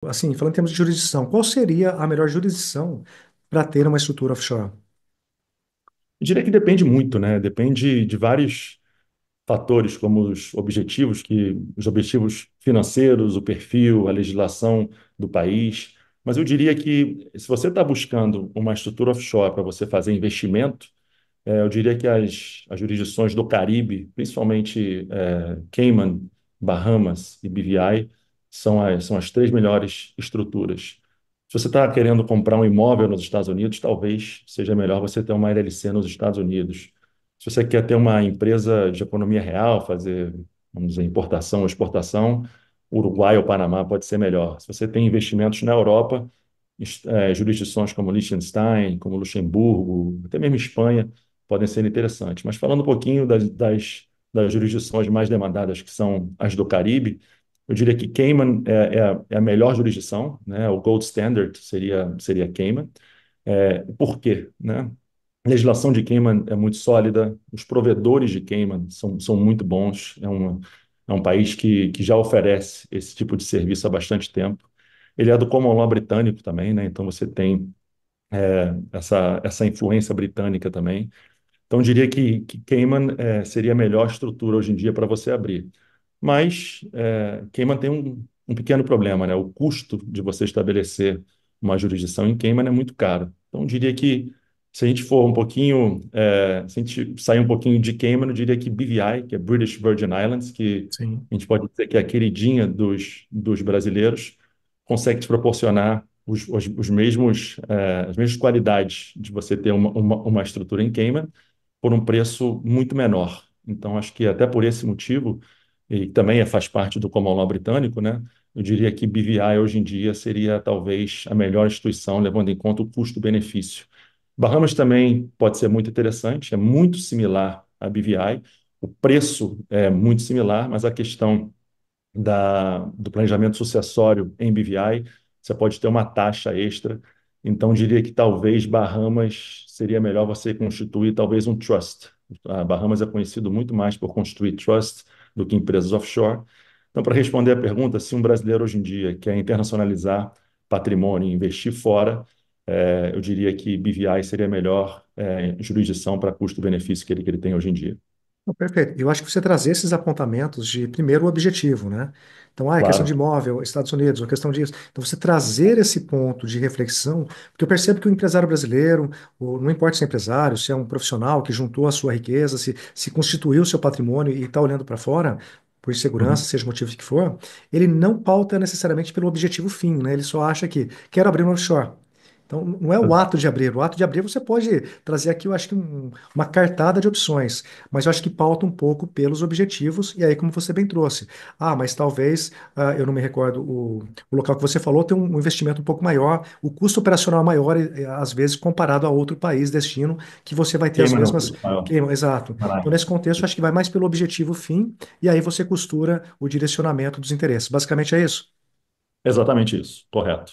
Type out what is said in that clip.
Assim, falando em termos de jurisdição, qual seria a melhor jurisdição para ter uma estrutura offshore? Eu diria que depende muito, né? Depende de vários fatores, como os objetivos financeiros, o perfil, a legislação do país. Mas eu diria que se você está buscando uma estrutura offshore para você fazer investimento, eu diria que as jurisdições do Caribe, principalmente Cayman, Bahamas e BVI, são as três melhores estruturas. Se você está querendo comprar um imóvel nos Estados Unidos, talvez seja melhor você ter uma LLC nos Estados Unidos. Se você quer ter uma empresa de economia real, fazer, vamos dizer, importação ou exportação, Uruguai ou Panamá pode ser melhor. Se você tem investimentos na Europa, jurisdições como Liechtenstein, como Luxemburgo, até mesmo Espanha, podem ser interessantes. Mas falando um pouquinho das jurisdições mais demandadas, que são as do Caribe, eu diria que Cayman é a melhor jurisdição, né? O gold standard seria Cayman. Por quê, né? A legislação de Cayman é muito sólida, os provedores de Cayman são muito bons, é um país que já oferece esse tipo de serviço há bastante tempo. Ele é do common law britânico também, né? Então você tem essa influência britânica também. Então, eu diria que Cayman seria a melhor estrutura hoje em dia para você abrir. Mas Cayman tem um pequeno problema, né? O custo de você estabelecer uma jurisdição em Cayman é muito caro. Então, eu diria que se a gente for um pouquinho, se a gente sair um pouquinho de Cayman, eu diria que BVI, que é British Virgin Islands, que Sim. a gente pode dizer que é a queridinha dos brasileiros, consegue te proporcionar as mesmas qualidades de você ter uma estrutura em Cayman por um preço muito menor. Então, acho que até por esse motivo, e também faz parte do common law britânico, né? Eu diria que BVI hoje em dia seria talvez a melhor instituição, levando em conta o custo-benefício. Bahamas também pode ser muito interessante, é muito similar à BVI, o preço é muito similar, mas a questão do planejamento sucessório em BVI, você pode ter uma taxa extra. Então, diria que talvez Bahamas seria melhor você constituir talvez um trust. A Bahamas é conhecido muito mais por constituir trust do que empresas offshore. Então, para responder a pergunta, se um brasileiro hoje em dia quer internacionalizar patrimônio e investir fora, eu diria que BVI seria a melhor jurisdição para custo-benefício que ele tem hoje em dia. Não, perfeito. Eu acho que você trazer esses apontamentos de, primeiro, o objetivo, né? Então, é questão de Claro. imóvel, Estados Unidos, ou questão disso. Então, você trazer esse ponto de reflexão, porque eu percebo que o empresário brasileiro, não importa se é empresário, se é um profissional que juntou a sua riqueza, se constituiu o seu patrimônio e está olhando para fora, por insegurança, Uhum. seja o motivo que for, ele não pauta necessariamente pelo objetivo fim, né? Ele só acha que quero abrir um offshore. Então, não é o ato Exato. de abrir. O ato de abrir você pode trazer aqui, eu acho que uma cartada de opções, mas eu acho que pauta um pouco pelos objetivos, e aí, como você bem trouxe. Ah, mas talvez, eu não me recordo, o local que você falou tem um investimento um pouco maior, o custo operacional maior, às vezes, comparado a outro país, destino, que você vai ter as Cayman é um mesmas. custo maior. Exato. Então, Caraca. nesse contexto, eu acho que vai mais pelo objetivo fim, e aí você costura o direcionamento dos interesses. Basicamente é isso. Exatamente isso, correto.